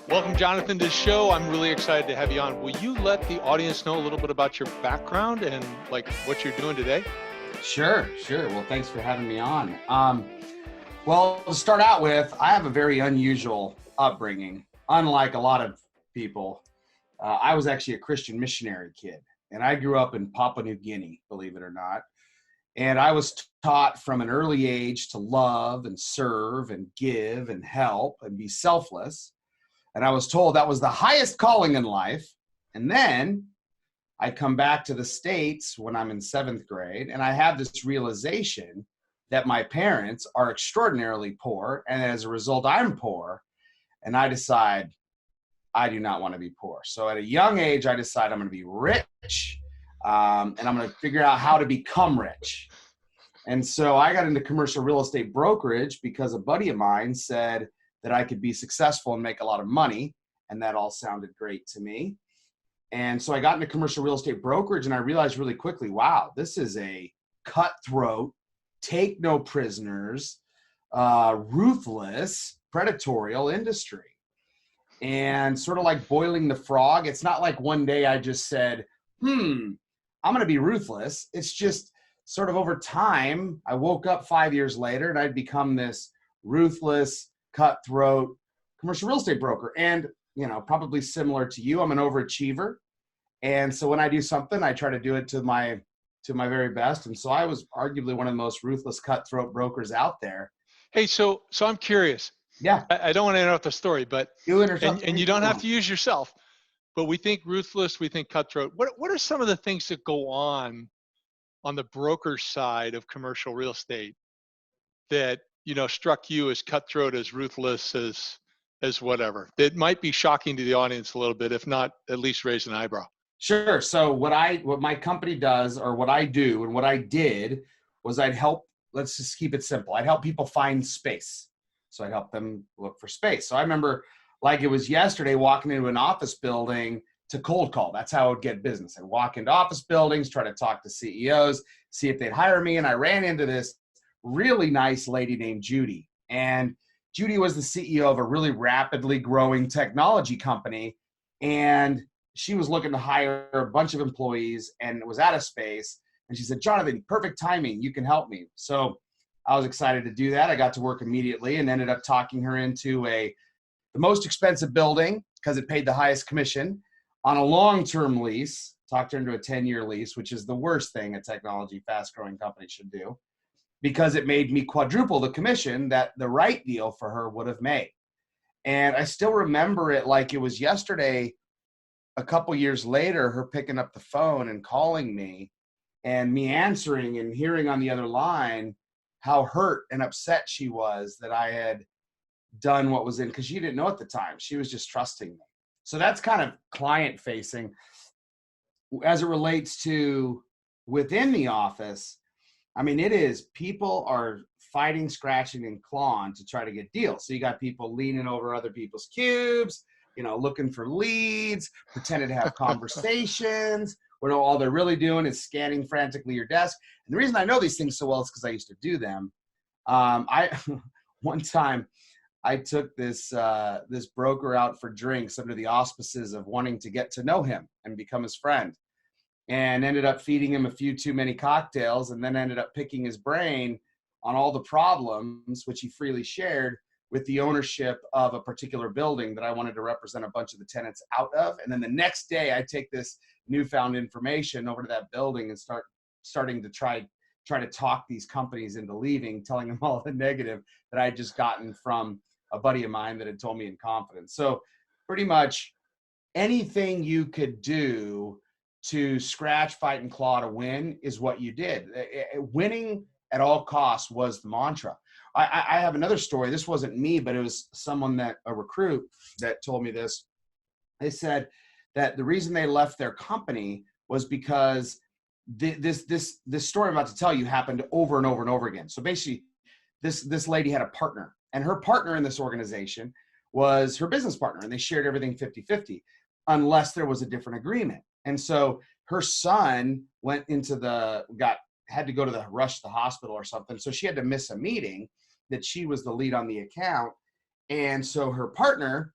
Welcome, Jonathan, to the show. I'm really excited to have you on. Will you let the audience know a little bit about your background and like what you're doing today? Sure. Well, thanks for having me on. Well, to start out with, I have a very unusual upbringing. Unlike a lot of people, I was actually a Christian missionary kid, and I grew up in Papua New Guinea, believe it or not. And I was taught from an early age to love and serve and give and help and be selfless. And I was told that was the highest calling in life. And then I come back to the States when I'm in 7th grade, and I have this realization that my parents are extraordinarily poor, and as a result, I'm poor, and I decide I do not want to be poor. So at a young age, I decide I'm going to be rich, and I'm going to figure out how to become rich. And so I got into commercial real estate brokerage because a buddy of mine said that I could be successful and make a lot of money, and that all sounded great to me. And so I got into commercial real estate brokerage, and I realized really quickly, wow, this is a cutthroat, take no prisoners, ruthless, predatorial industry. And sort of like boiling the frog, it's not like one day I just said, I'm going to be ruthless. It's just sort of over time, I woke up 5 years later and I'd become this ruthless, cutthroat commercial real estate broker. And, you know, probably similar to you, I'm an overachiever. And so when I do something, I try to do it to my very best. And so I was arguably one of the most ruthless, cutthroat brokers out there. Hey, so I'm curious. Yeah. I don't want to interrupt the story, but and you don't have to use yourself, but we think ruthless, we think cutthroat. What are some of the things that go on the broker side of commercial real estate that, you know, struck you as cutthroat, as ruthless, as whatever? That might be shocking to the audience a little bit, if not at least raise an eyebrow. Sure. So what my company does, or what I do and what I did, was I'd help, let's just keep it simple. I'd help people find space. So I'd help them look for space. So I remember like it was yesterday walking into an office building to cold call. That's how I would get business. I'd walk into office buildings, try to talk to CEOs, see if they'd hire me. And I ran into this really nice lady named Judy. And Judy was the CEO of a really rapidly growing technology company. And she was looking to hire a bunch of employees and was out of space. And she said, Jonathan, perfect timing. You can help me. So I was excited to do that. I got to work immediately and ended up talking her into the most expensive building because it paid the highest commission on a long-term lease. Talked her into a 10-year lease, which is the worst thing a technology fast-growing company should do, because it made me quadruple the commission that the right deal for her would have made. And I still remember it like it was yesterday. A couple years later, her picking up the phone and calling me and me answering and hearing on the other line how hurt and upset she was that I had done what was in, because she didn't know at the time. She was just trusting me. So that's kind of client facing. As it relates to within the office, I mean, it is, people are fighting, scratching, and clawing to try to get deals. So you got people leaning over other people's cubes, you know, looking for leads, pretending to have conversations, where all they're really doing is scanning frantically your desk. And the reason I know these things so well is because I used to do them. One time I took this broker out for drinks under the auspices of wanting to get to know him and become his friend, and ended up feeding him a few too many cocktails, and then ended up picking his brain on all the problems, which he freely shared, with the ownership of a particular building that I wanted to represent a bunch of the tenants out of. And then the next day I take this newfound information over to that building and starting to try to talk these companies into leaving, telling them all the negative that I had just gotten from a buddy of mine that had told me in confidence. So pretty much anything you could do to scratch, fight, and claw to win is what you did. Winning at all costs was the mantra. I have another story. This wasn't me, but it was a recruit that told me this. They said that the reason they left their company was because this story I'm about to tell you happened over and over and over again. So basically, this lady had a partner, and her partner in this organization was her business partner, and they shared everything 50-50 unless there was a different agreement. And so her son had to go to the hospital or something. So she had to miss a meeting that she was the lead on the account. And so her partner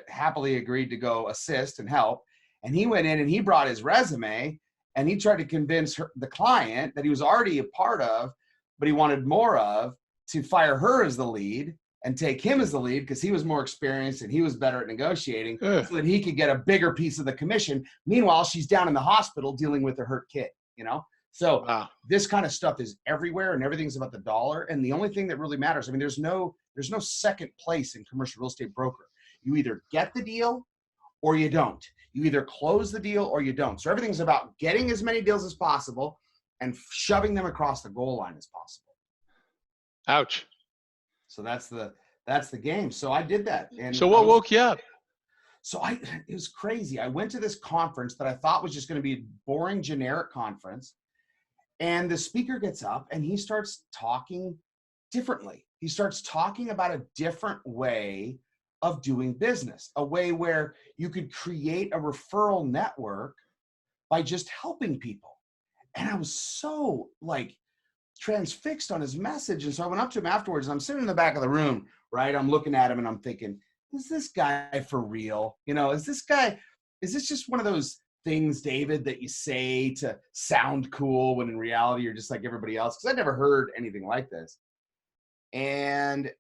happily agreed to go assist and help. And he went in and he brought his resume and he tried to convince the client that he was already a part of, but he wanted more of, to fire her as the lead and take him as the lead because he was more experienced and he was better at negotiating so that he could get a bigger piece of the commission. Meanwhile, she's down in the hospital dealing with a hurt kid, you know? So this kind of stuff is everywhere and everything's about the dollar. And the only thing that really matters, I mean, there's no second place in commercial real estate broker. You either get the deal or you don't. You either close the deal or you don't. So everything's about getting as many deals as possible and shoving them across the goal line as possible. Ouch. So that's the game. So I did that. And so what woke you up? So it was crazy. I went to this conference that I thought was just going to be a boring, generic conference. And the speaker gets up and he starts talking differently. He starts talking about a different way of doing business, a way where you could create a referral network by just helping people. And I was so like transfixed on his message. And so I went up to him afterwards and I'm sitting in the back of the room, right? I'm looking at him and I'm thinking, is this guy for real? You know, is this just one of those things, David, that you say to sound cool when in reality you're just like everybody else? Because I'd never heard anything like this. And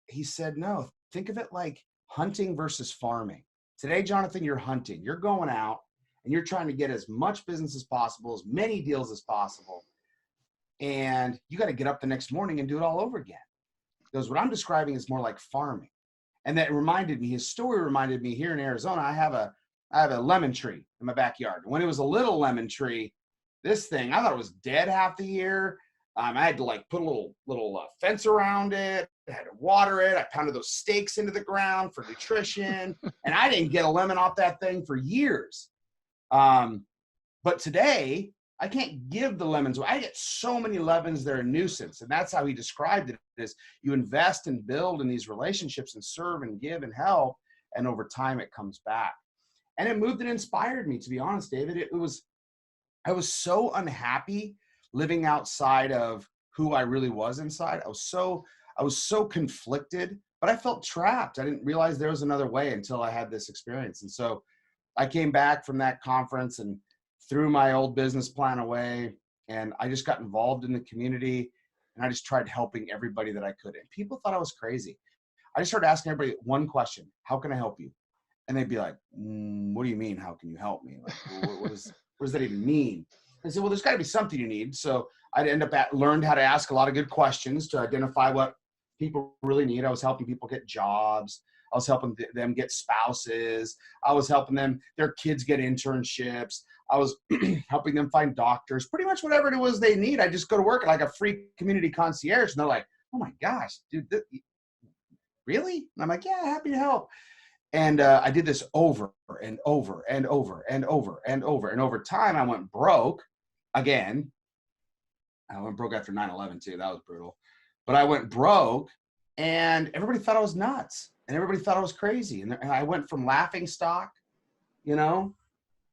he said, no, think of it like hunting versus farming. Today, Jonathan, you're hunting. You're going out and you're trying to get as much business as possible, as many deals as possible. And you got to get up the next morning and do it all over again. Because what I'm describing is more like farming. And that reminded me, his story reminded me, here in Arizona, I have a lemon tree in my backyard. When it was a little lemon tree, this thing, I thought it was dead half the year. I had to like put a little fence around it. I had to water it. I pounded those stakes into the ground for nutrition. And I didn't get a lemon off that thing for years. But today, I can't give the lemons away. I get so many lemons, they're a nuisance. And that's how he described it, is you invest and build in these relationships and serve and give and help. And over time, it comes back. And it moved and inspired me, to be honest, David. I was so unhappy living outside of who I really was inside. I was so conflicted, but I felt trapped. I didn't realize there was another way until I had this experience. And so I came back from that conference and threw my old business plan away. And I just got involved in the community and I just tried helping everybody that I could. And people thought I was crazy. I just started asking everybody one question: how can I help you? And they'd be like, what do you mean, how can you help me? Like, what does that even mean? I said, well, there's got to be something you need. So I'd learned how to ask a lot of good questions to identify what people really need. I was helping people get jobs. I was helping them get spouses. I was helping their kids get internships. I was helping them find doctors, pretty much whatever it was they need. I just go to work like a free community concierge. And they're like, oh my gosh, dude, really? And I'm like, yeah, happy to help. And I did this over and over and over and over and over. And over time, I went broke again. I went broke after 9/11 too. That was brutal. But I went broke and everybody thought I was nuts. And everybody thought I was crazy. And I went from laughing stock,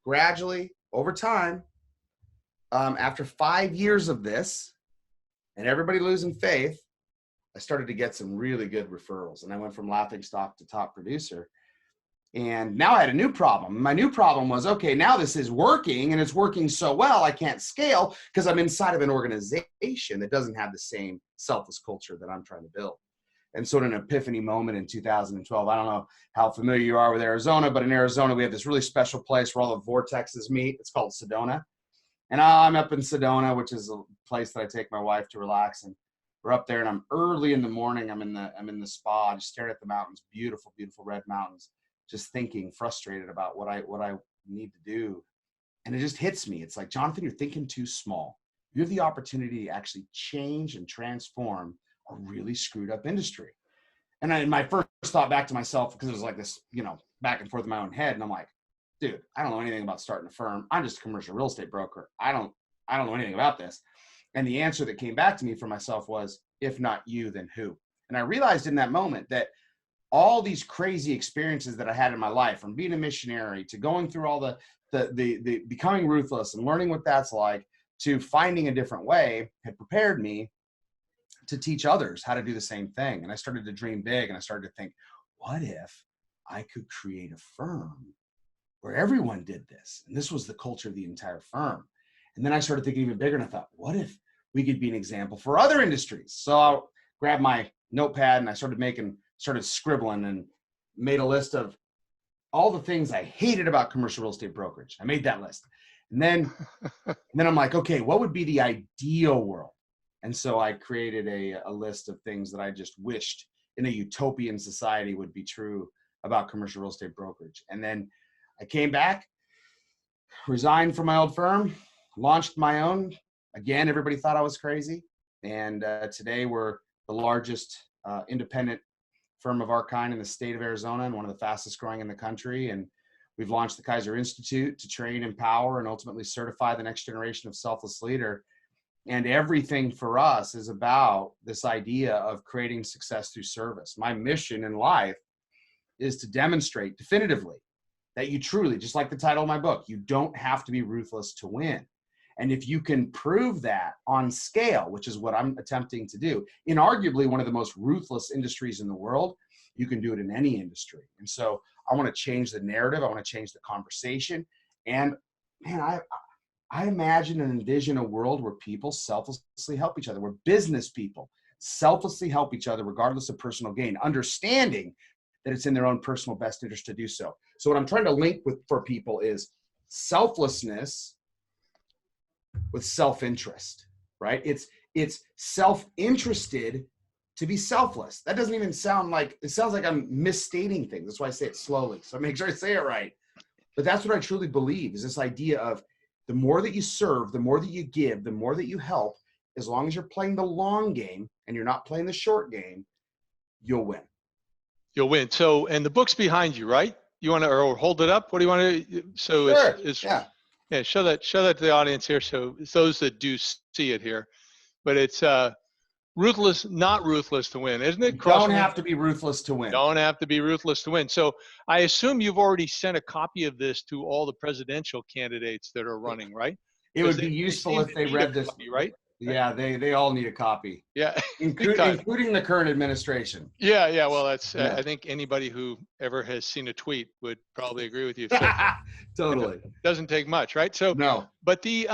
gradually over time, after 5 years of this and everybody losing faith, I started to get some really good referrals. And I went from laughing stock to top producer. And now I had a new problem. My new problem was, okay, now this is working and it's working so well, I can't scale because I'm inside of an organization that doesn't have the same selfless culture that I'm trying to build. And so in an epiphany moment in 2012, I don't know how familiar you are with Arizona, but in Arizona, we have this really special place where all the vortexes meet. It's called Sedona. And I'm up in Sedona, which is a place that I take my wife to relax. And we're up there and I'm early in the morning. I'm in the spa, just staring at the mountains, beautiful, beautiful red mountains, just thinking, frustrated about what I need to do. And it just hits me. It's like, Jonathan, you're thinking too small. You have the opportunity to actually change and transform a really screwed up industry. And my first thought back to myself, because it was like this, back and forth in my own head. And I'm like, dude, I don't know anything about starting a firm. I'm just a commercial real estate broker. I don't know anything about this. And the answer that came back to me for myself was, if not you, then who? And I realized in that moment that all these crazy experiences that I had in my life, from being a missionary to going through all the becoming ruthless and learning what that's like, to finding a different way, had prepared me to teach others how to do the same thing. And I started to dream big and I started to think, what if I could create a firm where everyone did this. And this was the culture of the entire firm. And then I started thinking even bigger, and I thought, what if we could be an example for other industries? So I grabbed my notepad and I started scribbling and made a list of all the things I hated about commercial real estate brokerage. I made that list. And then I'm like, okay, what would be the ideal world? And so I created a list of things that I just wished in a utopian society would be true about commercial real estate brokerage. And then I came back, resigned from my old firm, launched my own. Again, everybody thought I was crazy. And today we're the largest independent firm of our kind in the state of Arizona and one of the fastest growing in the country. And we've launched the Kaiser Institute to train, empower, and ultimately certify the next generation of selfless leader. And everything for us is about this idea of creating success through service. My mission in life is to demonstrate definitively that you truly, just like the title of my book, you don't have to be ruthless to win. And if you can prove that on scale, which is what I'm attempting to do, in arguably one of the most ruthless industries in the world, you can do it in any industry. And so I want to change the narrative. I want to change the conversation. And man, I imagine and envision a world where people selflessly help each other, where business people selflessly help each other regardless of personal gain, understanding that it's in their own personal best interest to do so. So what I'm trying to link with for people is selflessness with self-interest, right? It's self-interested to be selfless. That doesn't even sound like, it sounds like I'm misstating things. That's why I say it slowly. So I make sure I say it right. But that's what I truly believe is this idea of the more that you serve, the more that you give, the more that you help, as long as you're playing the long game and you're not playing the short game, you'll win. You'll win. So, and the book's behind you, right? You want to, or hold it up? What do you want to? So Sure. yeah. Show that to the audience here. So it's those that do see it here, but it's ruthless, not ruthless to win, isn't it? You don't have to be ruthless to win. Don't have to be ruthless to win. So I assume you've already sent a copy of this to all the presidential candidates that are running, right? It would be useful if they read this, copy, right? Yeah, they all need a copy. Yeah, including the current administration. Yeah. Well, that's I think anybody who ever has seen a tweet would probably agree with you. So, totally. It doesn't take much, right? So no. But the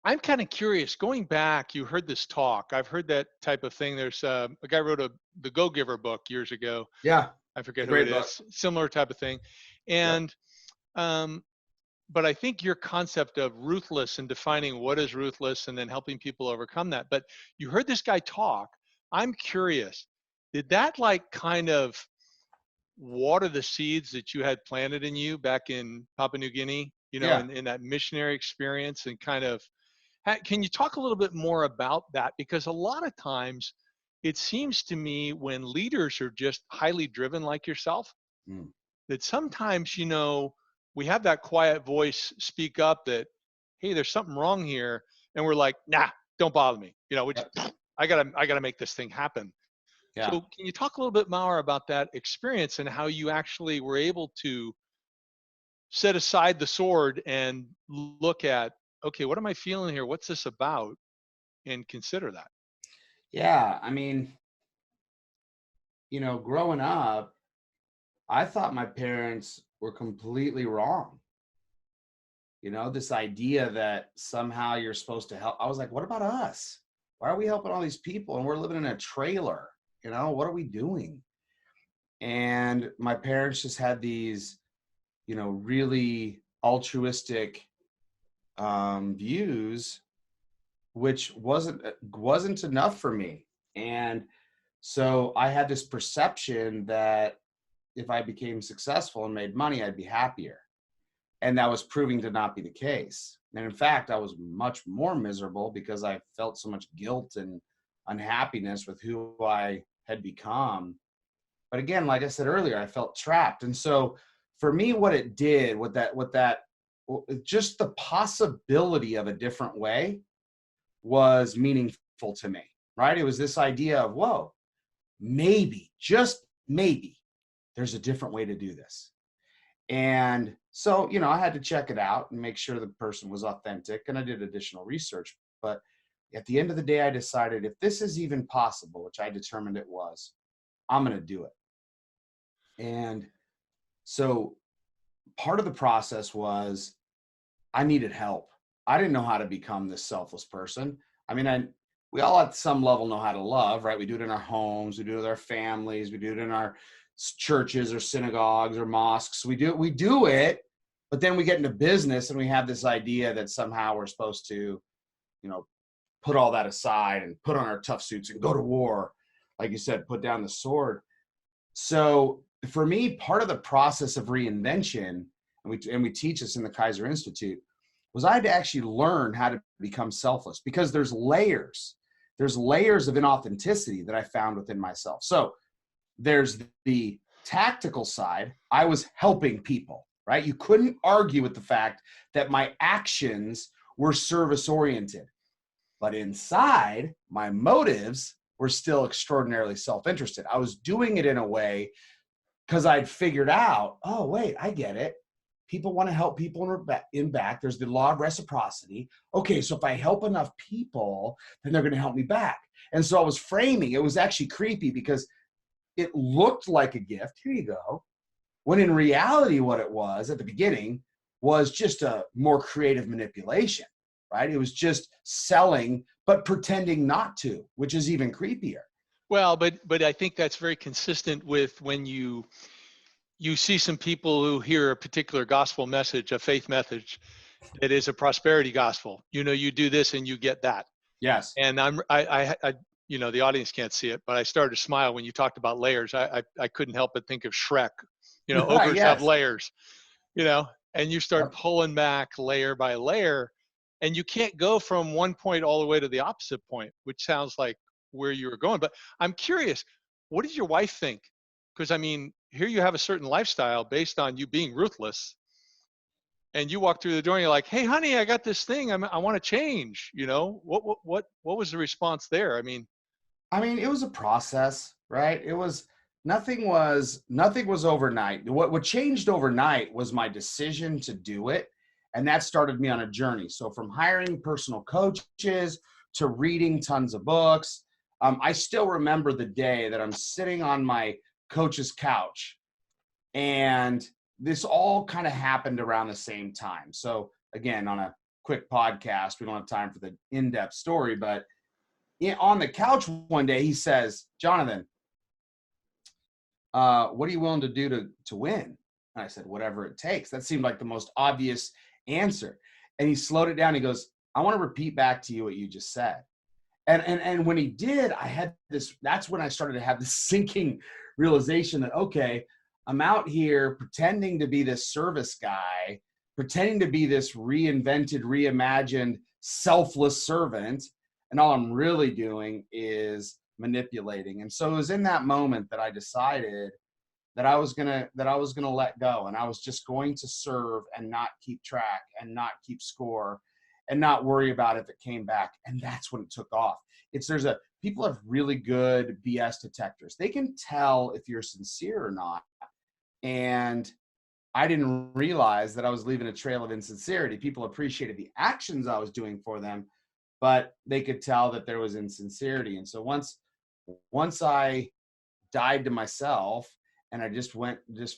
I'm kind of curious. Going back, you heard this talk. I've heard that type of thing. There's a guy wrote the Go Giver book years ago. Yeah, I forget who it is. Similar type of thing, and but I think your concept of ruthless and defining what is ruthless and then helping people overcome that. But you heard this guy talk. I'm curious, did that like kind of water the seeds that you had planted in you back in Papua New Guinea, you know, in that missionary experience, and kind of, can you talk a little bit more about that? Because a lot of times it seems to me when leaders are just highly driven like yourself, that sometimes, you know, we have that quiet voice speak up that, hey, there's something wrong here. And we're like, nah, don't bother me. You know, I gotta make this thing happen. Yeah. So can you talk a little bit more about that experience and how you actually were able to set aside the sword and look at, okay, what am I feeling here? What's this about? And consider that. Yeah. I mean, you know, growing up, I thought my parents were completely wrong. You know, this idea that somehow you're supposed to help. I was like, what about us? Why are we helping all these people and we're living in a trailer? You know, what are we doing? And my parents just had these, you know, really altruistic views, which wasn't enough for me. And so I had this perception that if I became successful and made money, I'd be happier. And that was proving to not be the case. And in fact, I was much more miserable because I felt so much guilt and unhappiness with who I had become. But again, like I said earlier, I felt trapped. And so for me, what it did with that, just the possibility of a different way was meaningful to me, right? It was this idea of, whoa, maybe, just maybe, there's a different way to do this. And so, you know, I had to check it out and make sure the person was authentic, and I did additional research. But at the end of the day, I decided if this is even possible, which I determined it was, I'm going to do it. And so part of the process was I needed help. I didn't know how to become this selfless person. I mean, we all at some level know how to love, right? We do it in our homes, we do it with our families, we do it in our churches or synagogues or mosques. We do it, but then we get into business and we have this idea that somehow we're supposed to, put all that aside and put on our tough suits and go to war. Like you said, put down the sword. So for me, part of the process of reinvention, and we teach this in the Kaiser Institute, was I had to actually learn how to become selfless, because there's layers. There's layers of inauthenticity that I found within myself. So there's the tactical side. I was helping people, right? You couldn't argue with the fact that my actions were service oriented. But inside, my motives were still extraordinarily self-interested. I was doing it in a way because I'd figured out, oh, wait, I get it. People want to help people in back. There's the law of reciprocity. Okay, so if I help enough people, then they're going to help me back. And so I was framing. It was actually creepy because it looked like a gift. Here you go. When in reality, what it was at the beginning was just a more creative manipulation. Right? It was just selling, but pretending not to, which is even creepier. Well, but I think that's very consistent with when you see some people who hear a particular gospel message, a faith message, that is a prosperity gospel. You do this and you get that. Yes. And I the audience can't see it, but I started to smile when you talked about layers. I couldn't help but think of Shrek. Ogres Yes. have layers. And you start pulling back layer by layer. And you can't go from one point all the way to the opposite point, which sounds like where you were going. But I'm curious, what did your wife think? Because, I mean, here you have a certain lifestyle based on you being ruthless. And you walk through the door and you're like, hey, honey, I got this thing. I want to change. What was the response there? I mean, it was a process, right? Nothing was overnight. What changed overnight was my decision to do it. And that started me on a journey. So from hiring personal coaches to reading tons of books, I still remember the day that I'm sitting on my coach's couch, and this all kind of happened around the same time. So again, on a quick podcast, we don't have time for the in-depth story, but on the couch one day, he says, Jonathan, what are you willing to do to win? And I said, whatever it takes. That seemed like the most obvious answer. And he slowed it down. He goes, I want to repeat back to you what you just said. And when he did, that's when I started to have this sinking realization that, okay, I'm out here pretending to be this service guy, pretending to be this reinvented, reimagined, selfless servant. And all I'm really doing is manipulating. And so it was in that moment that I decided that I was gonna let go, and I was just going to serve and not keep track and not keep score and not worry about if it came back. And that's when it took off. People have really good BS detectors. They can tell if you're sincere or not. And I didn't realize that I was leaving a trail of insincerity. People appreciated the actions I was doing for them, but they could tell that there was insincerity. And so once I died to myself and I just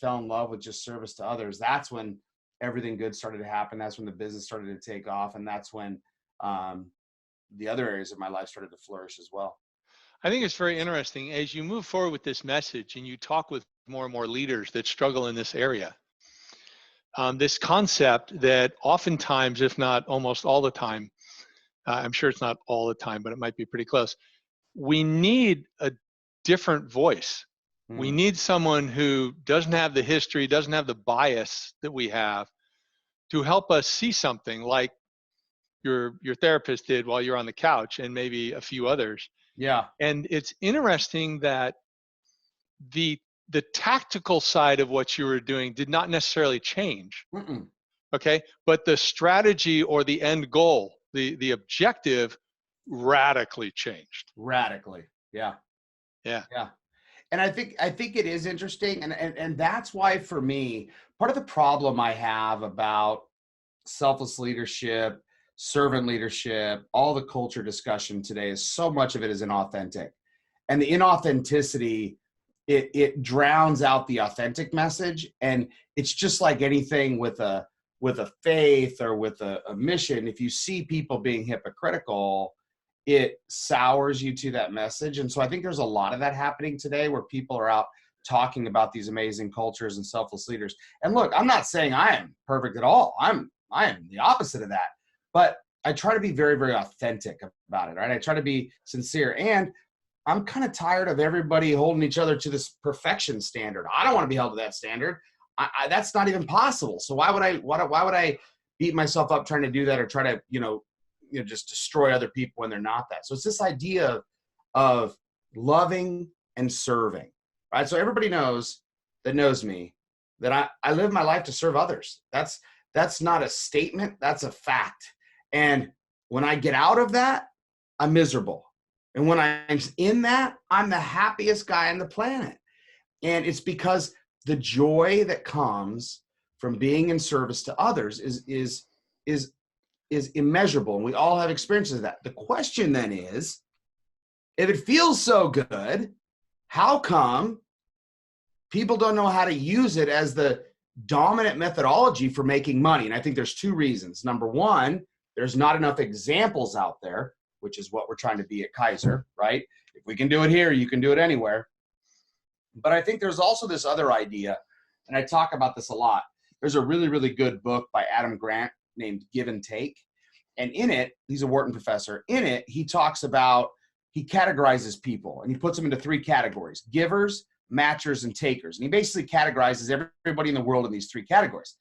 fell in love with just service to others, that's when everything good started to happen. That's when the business started to take off. And that's when the other areas of my life started to flourish as well. I think it's very interesting as you move forward with this message and you talk with more and more leaders that struggle in this area. This concept that oftentimes, if not almost all the time, I'm sure it's not all the time, but it might be pretty close. We need a different voice. We need someone who doesn't have the history, doesn't have the bias that we have, to help us see something like your therapist did while you're on the couch, and maybe a few others. Yeah. And it's interesting that the tactical side of what you were doing did not necessarily change. Mm-mm. Okay. But the strategy or the end goal, the objective, radically changed. Radically. Yeah. Yeah. Yeah. And I think it is interesting. And that's why, for me, part of the problem I have about selfless leadership, servant leadership, all the culture discussion today is so much of it is inauthentic. And the inauthenticity it drowns out the authentic message. And it's just like anything with a faith or with a mission. If you see people being hypocritical, it sours you to that message. And so I think there's a lot of that happening today, where people are out talking about these amazing cultures and selfless leaders. And look, I'm not saying I am perfect at all. I am the opposite of that. But I try to be very, very authentic about it, right? I try to be sincere. And I'm kind of tired of everybody holding each other to this perfection standard. I don't want to be held to that standard. That's not even possible. So why would I beat myself up trying to do that, or try to, just destroy other people when they're not that? So it's this idea of loving and serving, right? So everybody knows me that I live my life to serve others. That's not a statement. That's a fact. And when I get out of that, I'm miserable. And when I'm in that, I'm the happiest guy on the planet. And it's because the joy that comes from being in service to others is immeasurable. And we all have experiences of that. The question then is, if it feels so good, how come people don't know how to use it as the dominant methodology for making money? And I think there's two reasons. Number one, there's not enough examples out there, which is what we're trying to be at Kaiser, right? If we can do it here, you can do it anywhere. But I think there's also this other idea, and I talk about this a lot. There's a really, really good book by Adam Grant named Give and Take. And in it, he's a Wharton professor. In it, he talks about, he categorizes people, and he puts them into three categories: givers, matchers, and takers. And he basically categorizes everybody in the world in these three categories.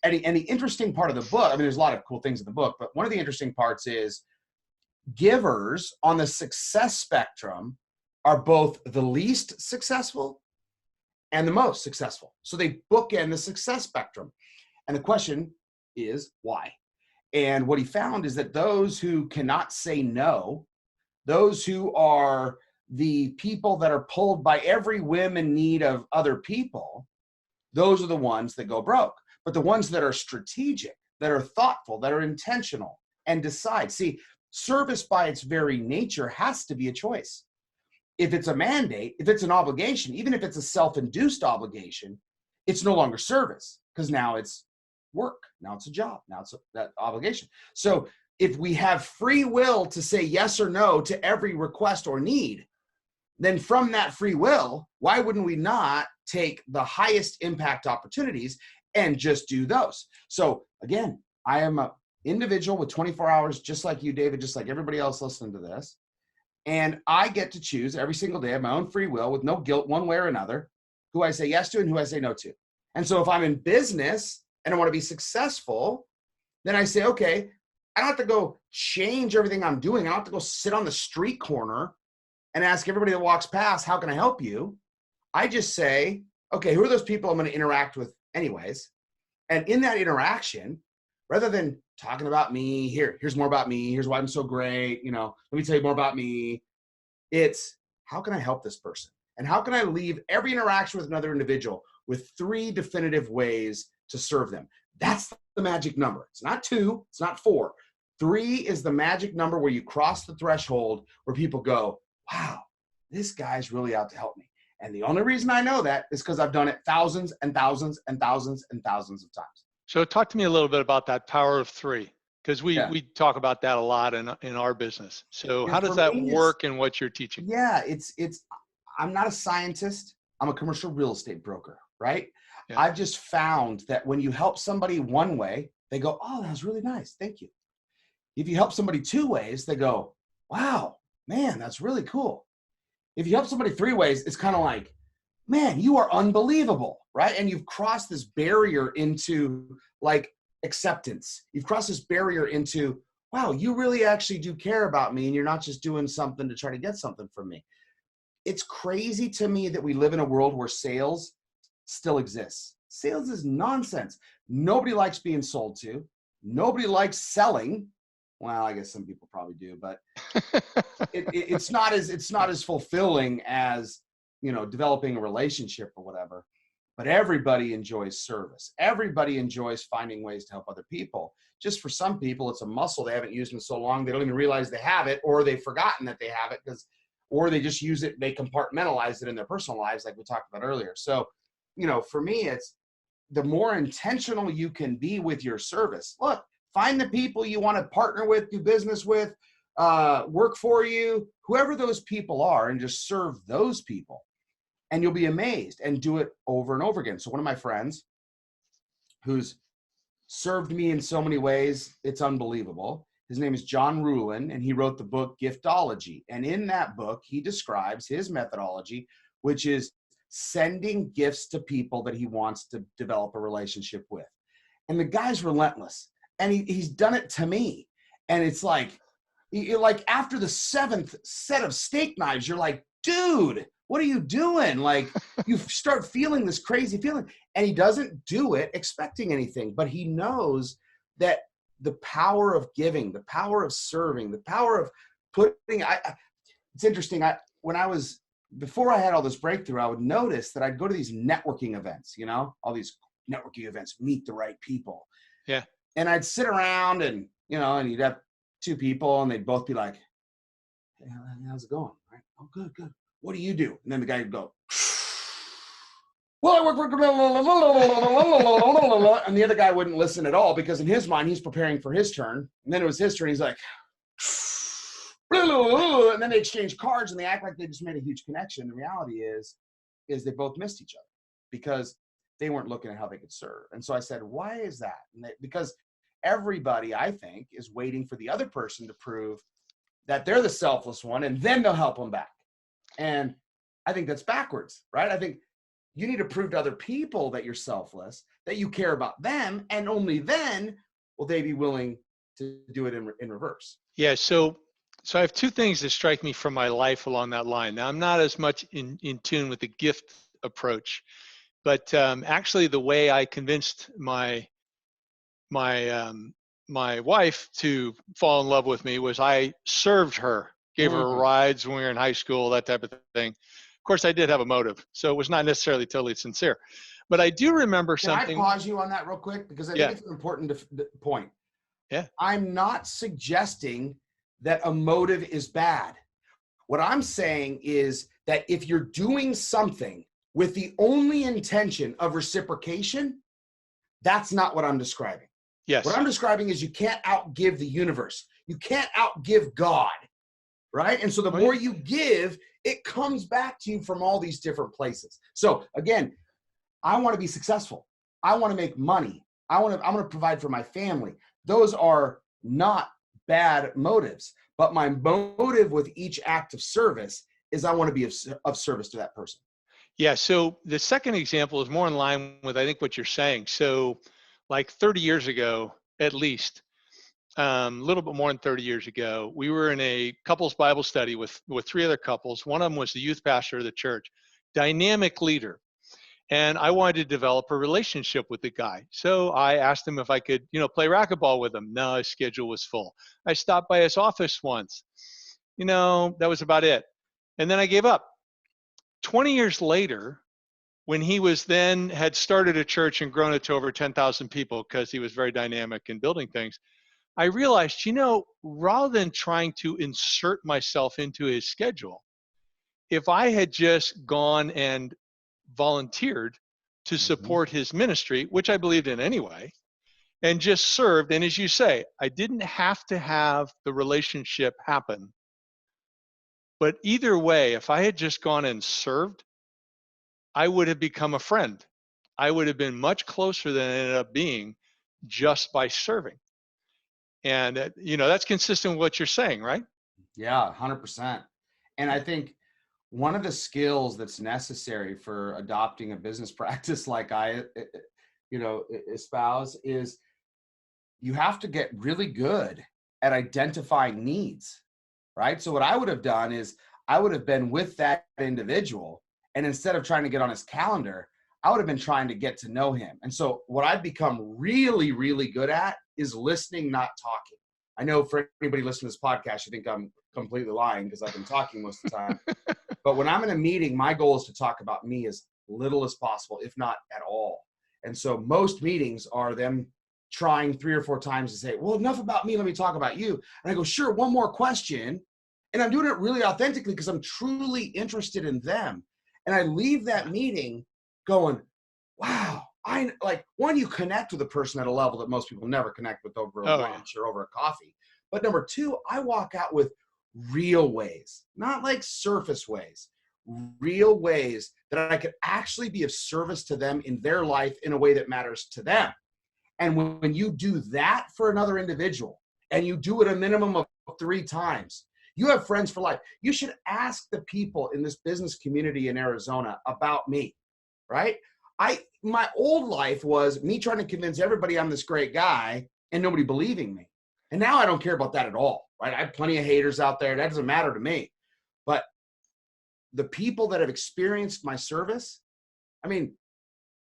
And the interesting part of the book, I mean, there's a lot of cool things in the book, but one of the interesting parts is givers on the success spectrum are both the least successful and the most successful. So they bookend the success spectrum. And the question is, why? And what he found is that those who cannot say no, those who are the people that are pulled by every whim and need of other people, those are the ones that go broke. But the ones that are strategic, that are thoughtful, that are intentional, and decide. See, service by its very nature has to be a choice. If it's a mandate, if it's an obligation, even if it's a self-induced obligation, it's no longer service, because now it's work. Now it's a job. Now it's that obligation. So if we have free will to say yes or no to every request or need, then from that free will, why wouldn't we not take the highest impact opportunities and just do those? So again, I am an individual with 24 hours, just like you, David, just like everybody else listening to this. And I get to choose every single day of my own free will, with no guilt one way or another, who I say yes to and who I say no to. And so if I'm in business and I want to be successful, then I say, okay, I don't have to go change everything I'm doing. I don't have to go sit on the street corner and ask everybody that walks past, how can I help you? I just say, okay, who are those people I'm going to interact with anyways? And in that interaction, rather than talking about me, here's more about me, here's why I'm so great, let me tell you more about me. It's, how can I help this person? And how can I leave every interaction with another individual with 3 definitive ways to serve them? That's the magic number. It's not 2, it's not 4. 3 is the magic number where you cross the threshold where people go, wow, this guy's really out to help me. And the only reason I know that is because I've done it thousands and thousands and thousands and thousands of times. So talk to me a little bit about that power of 3, because we talk about that a lot in our business. So how does that work in what you're teaching? Yeah, I'm not a scientist. I'm a commercial real estate broker, right? Yeah. I've just found that when you help somebody one way, they go, oh, that was really nice. Thank you. If you help somebody 2 ways, they go, wow, man, that's really cool. If you help somebody 3 ways, it's kind of like, man, you are unbelievable, right? And you've crossed this barrier into like acceptance. You've crossed this barrier into, wow, you really actually do care about me, and you're not just doing something to try to get something from me. It's crazy to me that we live in a world where sales still exists. Sales is nonsense. Nobody likes being sold to. Nobody likes selling. Well, I guess some people probably do, but it's not as fulfilling as, developing a relationship or whatever. But everybody enjoys service. Everybody enjoys finding ways to help other people. Just for some people, it's a muscle they haven't used in so long they don't even realize they have it, or they've forgotten that they have it because or they just use it, they compartmentalize it in their personal lives, like we talked about earlier. So, for me, it's the more intentional you can be with your service. Look, find the people you want to partner with, do business with, work for you, whoever those people are, and just serve those people. And you'll be amazed, and do it over and over again. So one of my friends who's served me in so many ways, it's unbelievable. His name is John Ruhlin, and he wrote the book Giftology. And in that book, he describes his methodology, which is sending gifts to people that he wants to develop a relationship with. And the guy's relentless, and he's done it to me. And it's like after the 7th set of steak knives, you're like, dude, what are you doing? Like, you start feeling this crazy feeling, and he doesn't do it expecting anything, but he knows that the power of giving, the power of serving, the power of putting, it's interesting. Before I had all this breakthrough, I would notice that I'd go to these networking events, all these networking events, meet the right people. Yeah. And I'd sit around and you'd have 2 people, and they'd both be like, hey, how's it going? Right? Oh, good. What do you do? And then the guy would go, well, I work for, and the other guy wouldn't listen at all, because in his mind, he's preparing for his turn. And then it was his turn. He's like, and then they exchange cards, and they act like they just made a huge connection. The reality is they both missed each other because they weren't looking at how they could serve. And so I said, why is that? Because everybody, I think, is waiting for the other person to prove that they're the selfless one, and then they'll help them back. And I think that's backwards, right? I think you need to prove to other people that you're selfless, that you care about them, and only then will they be willing to do it in reverse. Yeah. So I have 2 things that strike me from my life along that line. Now, I'm not as much in tune with the gift approach, but actually the way I convinced my wife to fall in love with me was I served her, gave her rides when we were in high school, that type of thing. Of course, I did have a motive, so it was not necessarily totally sincere. But I do remember something. Can I pause you on that real quick? Because I think it's an important point. Yeah. I'm not suggesting that a motive is bad. What I'm saying is that if you're doing something with the only intention of reciprocation, that's not what I'm describing. Yes. What I'm describing is you can't outgive the universe. You can't outgive God, right? And so the more you give, it comes back to you from all these different places. So again, I want to be successful. I want to make money. I want to provide for my family. Those are not bad motives, but my motive with each act of service is I want to be of service to that person. Yeah. So the second example is more in line with, I think, what you're saying. So like 30 years ago, at least, a little bit more than 30 years ago, we were in a couples Bible study with 3 other couples. One of them was the youth pastor of the church, dynamic leader. And I wanted to develop a relationship with the guy. So I asked him if I could, play racquetball with him. No, his schedule was full. I stopped by his office once. That was about it. And then I gave up. 20 years later, when he had started a church and grown it to over 10,000 people because he was very dynamic in building things, I realized, rather than trying to insert myself into his schedule, if I had just gone and volunteered to support his ministry, which I believed in anyway, and just served, and as you say, I didn't have to have the relationship happen. But either way, if I had just gone and served, I would have become a friend. I would have been much closer than I ended up being just by serving. And, that's consistent with what you're saying, right? Yeah, 100%. And I think one of the skills that's necessary for adopting a business practice like I, espouse is you have to get really good at identifying needs, right? So what I would have done is I would have been with that individual, and instead of trying to get on his calendar, I would have been trying to get to know him. And so what I've become really, really good at is listening, not talking. I know for anybody listening to this podcast, you think I'm completely lying because I've been talking most of the time. But when I'm in a meeting, my goal is to talk about me as little as possible, if not at all. And so most meetings are them trying 3 or 4 times to say, well, enough about me, let me talk about you. And I go, sure, one more question. And I'm doing it really authentically because I'm truly interested in them. And I leave that meeting going, wow, I like, one, you connect with a person at a level that most people never connect with over a lunch or over a coffee. But number two, I walk out with real ways, not like surface ways, real ways that I could actually be of service to them in their life in a way that matters to them. And when you do that for another individual, and you do it a minimum of 3 times, you have friends for life. You should ask the people in this business community in Arizona about me, right? My old life was me trying to convince everybody I'm this great guy and nobody believing me. And now I don't care about that at all, right? I have plenty of haters out there. That doesn't matter to me. But the people that have experienced my service, I mean,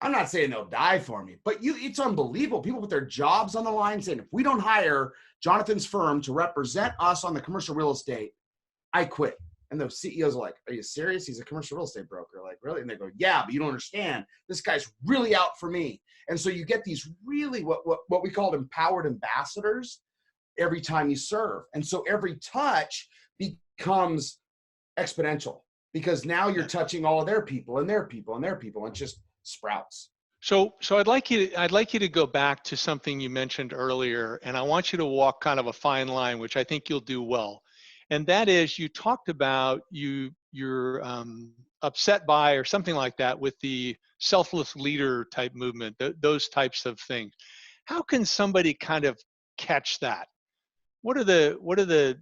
I'm not saying they'll die for me, but it's unbelievable. People with their jobs on the line saying, if we don't hire Jonathan's firm to represent us on the commercial real estate, I quit. And the CEOs are like, are you serious? He's a commercial real estate broker. Like, really? And they go, yeah, but you don't understand. This guy's really out for me. And so you get these really what we call empowered ambassadors every time you serve. And so every touch becomes exponential because now you're touching all of their people and their people and their people, and it just sprouts. So I'd like you to go back to something you mentioned earlier, and I want you to walk kind of a fine line, which I think you'll do well. And that is, you talked about you're upset by or something like that with the selfless leader type movement, those types of things. How can somebody kind of catch that? What are the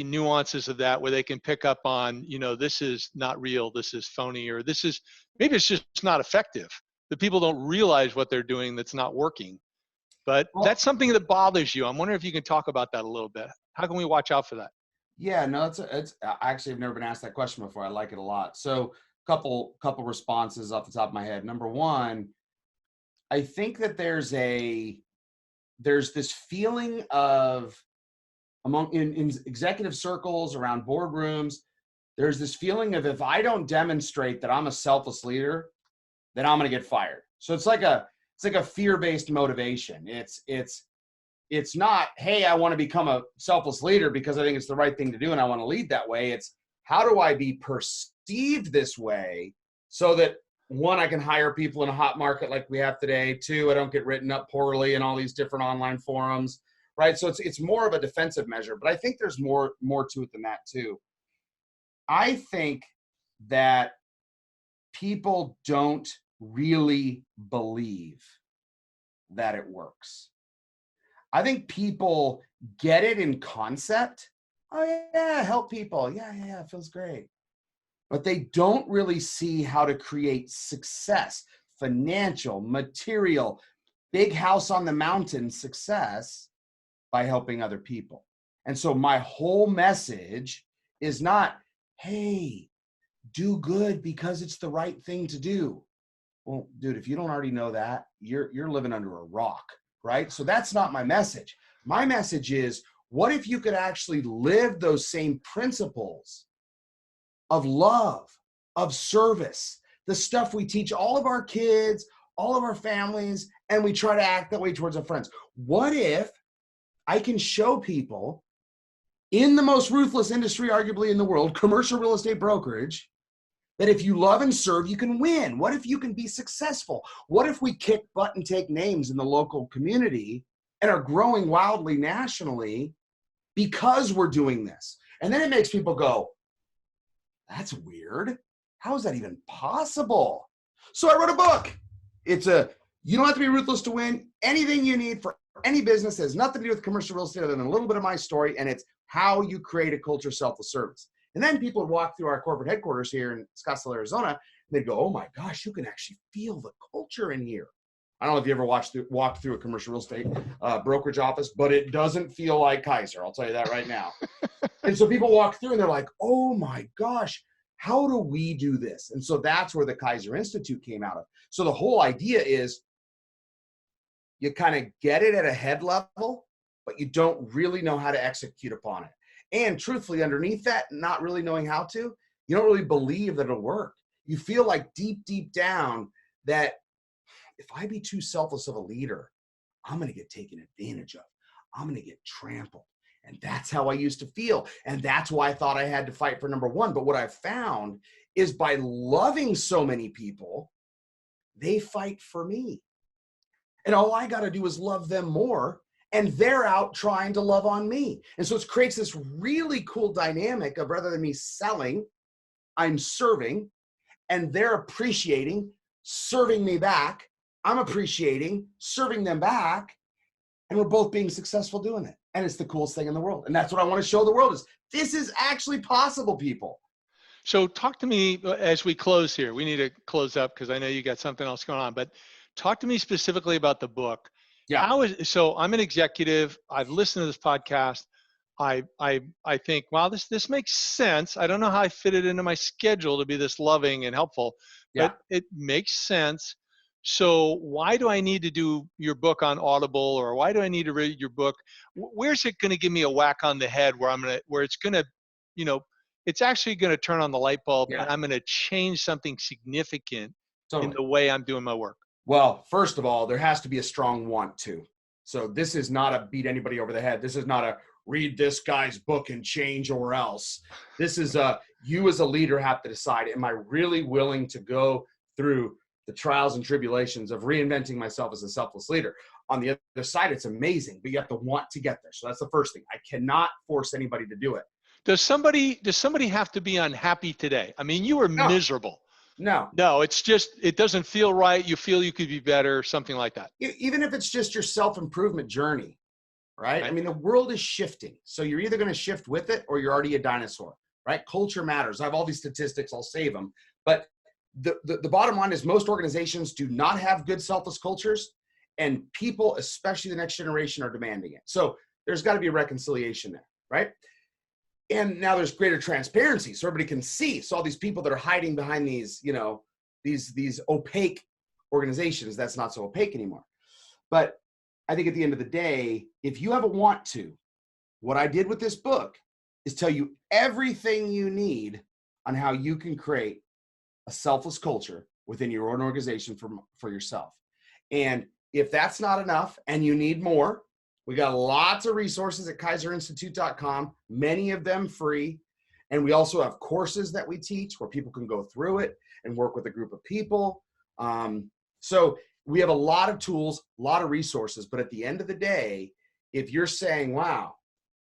nuances of that where they can pick up on, this is not real, this is phony, or maybe it's just not effective. The people don't realize what they're doing that's not working. But that's something that bothers you. I'm wondering if you can talk about that a little bit. How can we watch out for that? Yeah, no, it's actually, I've never been asked that question before. I like it a lot. So couple responses off the top of my head. Number one, I think that there's this feeling of in executive circles, around boardrooms, there's this feeling of, if I don't demonstrate that I'm a selfless leader, then I'm going to get fired. So it's like a fear-based motivation. It's not, hey, I want to become a selfless leader because I think it's the right thing to do and I want to lead that way. It's, how do I be perceived this way so that, one, I can hire people in a hot market like we have today. Two, I don't get written up poorly in all these different online forums, right? So it's more of a defensive measure, but I think there's more to it than that too. I think that people don't really believe that it works. I think people get it in concept. Oh yeah, help people. Yeah, it feels great. But they don't really see how to create success, financial, material, big house on the mountain success by helping other people. And so my whole message is not, hey, do good because it's the right thing to do. Well, dude, if you don't already know that, you're living under a rock, right? So that's not my message. My message is, what if you could actually live those same principles of love, of service, the stuff we teach all of our kids, all of our families, and we try to act that way towards our friends? What if I can show people in the most ruthless industry, arguably in the world, commercial real estate brokerage, that if you love and serve, you can win? What if you can be successful? What if we kick butt and take names in the local community and are growing wildly nationally because we're doing this? And then it makes people go, that's weird. How is that even possible? So I wrote a book. You don't have to be ruthless to win. Anything you need for any business has nothing to do with commercial real estate other than a little bit of my story, and it's how you create a culture of selfless service. And then people would walk through our corporate headquarters here in Scottsdale, Arizona, and they'd go, oh my gosh, you can actually feel the culture in here. I don't know if you ever walked through a commercial real estate brokerage office, but it doesn't feel like Kaiser. I'll tell you that right now. And so people walk through and they're like, oh my gosh, how do we do this? And so that's where the Kaiser Institute came out of. So the whole idea is, you kind of get it at a head level, but you don't really know how to execute upon it. And truthfully, underneath that, not really knowing how to, you don't really believe that it'll work. You feel like deep down that if I be too selfless of a leader, I'm going to get taken advantage of. I'm going to get trampled. And that's how I used to feel. And that's why I thought I had to fight for number one. But what I've found is by loving so many people, they fight for me. And all I got to do is love them more. And they're out trying to love on me. And so it creates this really cool dynamic of, rather than me selling, I'm serving, and they're appreciating, serving me back. I'm appreciating, serving them back. And we're both being successful doing it. And it's the coolest thing in the world. And that's what I want to show the world, is this is actually possible, people. So talk to me as we close here. We need to close up because I know you got something else going on, but talk to me specifically about the book. Yeah. So I'm an executive. I've listened to this podcast. I think, wow, this makes sense. I don't know how I fit it into my schedule to be this loving and helpful, but it makes sense. So why do I need to do your book on Audible, or why do I need to read your book? Where's it going to give me a whack on the head where it's going to, it's actually going to turn on the light bulb, and I'm going to change something significant in the way I'm doing my work? Well, first of all, there has to be a strong want to. So this is not a beat anybody over the head. This is not a read this guy's book and change or else. This is you as a leader have to decide, am I really willing to go through the trials and tribulations of reinventing myself as a selfless leader? On the other side, it's amazing, but you have to want to get there. So that's the first thing. I cannot force anybody to do it. Does somebody have to be unhappy today? I mean, you were miserable. No, it's just, it doesn't feel right. You feel you could be better, something like that. Even if it's just your self-improvement journey, right? I mean, the world is shifting. So you're either going to shift with it or you're already a dinosaur, right? Culture matters. I have all these statistics. I'll save them. But the bottom line is most organizations do not have good selfless cultures, and people, especially the next generation, are demanding it. So there's got to be a reconciliation there, right? And now there's greater transparency, so everybody can see. So all these people that are hiding behind these, these opaque organizations, that's not so opaque anymore. But I think at the end of the day, if you have a want to, what I did with this book is tell you everything you need on how you can create a selfless culture within your own organization for yourself. And if that's not enough and you need more, we got lots of resources at kaiserinstitute.com, many of them free. And we also have courses that we teach where people can go through it and work with a group of people. So we have a lot of tools, a lot of resources. But at the end of the day, if you're saying, wow,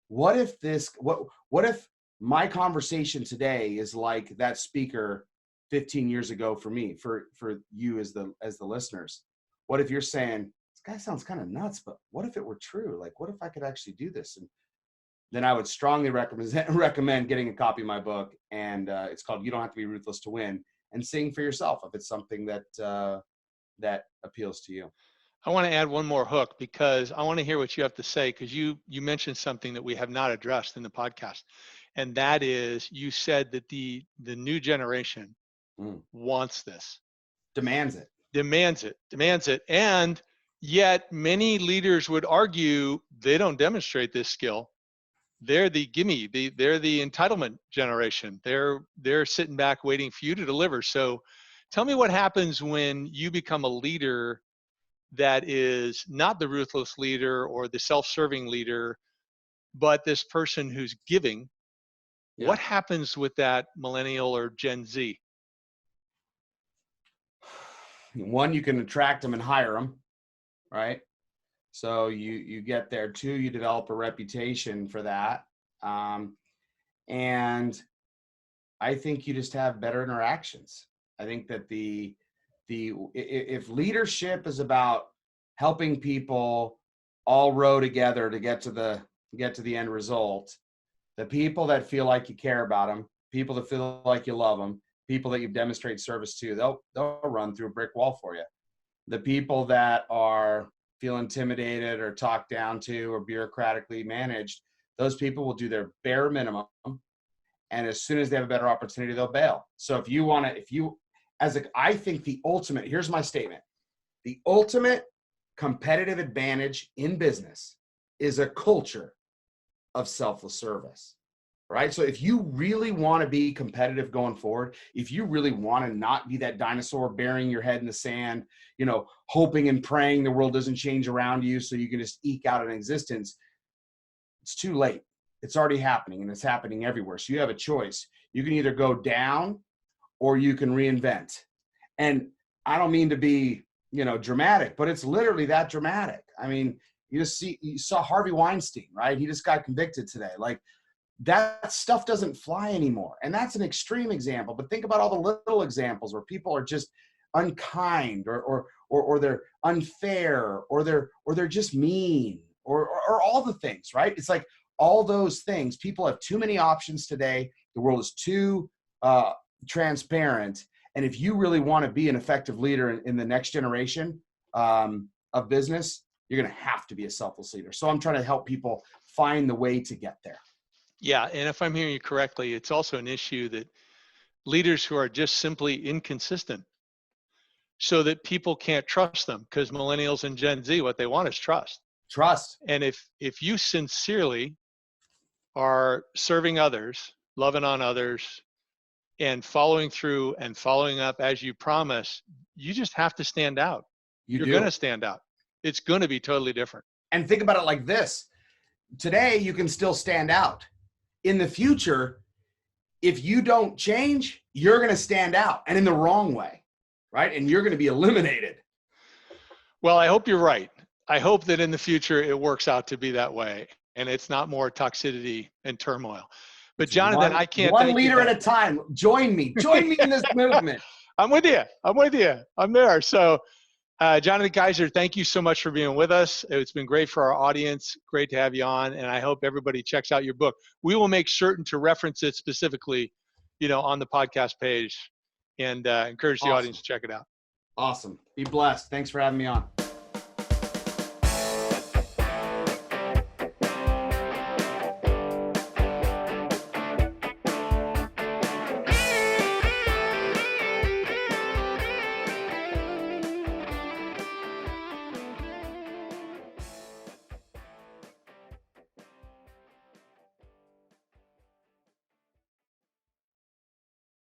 what if my conversation today is like that speaker 15 years ago for me, for you as the listeners? What if you're saying, guy sounds kind of nuts, but what if it were true? Like, what if I could actually do this? And then I would strongly recommend getting a copy of my book. And it's called You Don't Have to Be Ruthless to Win, and seeing for yourself if it's something that appeals to you. I want to add one more hook, because I want to hear what you have to say, because you mentioned something that we have not addressed in the podcast. And that is, you said that the new generation wants this. Demands it. And yet many leaders would argue they don't demonstrate this skill. They're the gimme, they're the entitlement generation. They're sitting back waiting for you to deliver. So tell me what happens when you become a leader that is not the ruthless leader or the self-serving leader, but this person who's giving. Yeah. What happens with that millennial or Gen Z? One, you can attract them and hire them. Right? So you get there. Two, you develop a reputation for that. And I think you just have better interactions. I think that if leadership is about helping people all row together to get to the end result, the people that feel like you care about them, people that feel like you love them, people that you've demonstrated service to, they'll run through a brick wall for you. The people that feel intimidated or talked down to or bureaucratically managed, those people will do their bare minimum. And as soon as they have a better opportunity, they'll bail. So I think here's my statement. The ultimate competitive advantage in business is a culture of selfless service. Right? So if you really want to be competitive going forward, if you really want to not be that dinosaur burying your head in the sand, hoping and praying the world doesn't change around you so you can just eke out an existence, it's too late. It's already happening, and it's happening everywhere. So you have a choice. You can either go down or you can reinvent. And I don't mean to be, dramatic, but it's literally that dramatic. I mean, you saw Harvey Weinstein, right? He just got convicted today. Like, that stuff doesn't fly anymore. And that's an extreme example. But think about all the little examples where people are just unkind or they're unfair or they're just mean or all the things, right? It's like all those things. People have too many options today. The world is too transparent. And if you really want to be an effective leader in the next generation of business, you're going to have to be a selfless leader. So I'm trying to help people find the way to get there. Yeah. And if I'm hearing you correctly, it's also an issue that leaders who are just simply inconsistent, so that people can't trust them, because millennials and Gen Z, what they want is trust. Trust. And if you sincerely are serving others, loving on others, and following through and following up as you promise, you just have to stand out. You're going to stand out. It's going to be totally different. And think about it like this. Today, you can still stand out. In the future, if you don't change, you're going to stand out, and in the wrong way, right? And you're going to be eliminated. Well, I hope you're right. I hope that in the future it works out to be that way, and it's not more toxicity and turmoil. But Jonathan, I can't. One leader at a time. Join me in this movement. I'm with you. I'm there. So, Jonathan Kaiser, thank you so much for being with us. It's been great for our audience. Great to have you on. And I hope everybody checks out your book. We will make certain to reference it specifically, on the podcast page, and encourage the audience to check it out. Awesome. Be blessed. Thanks for having me on.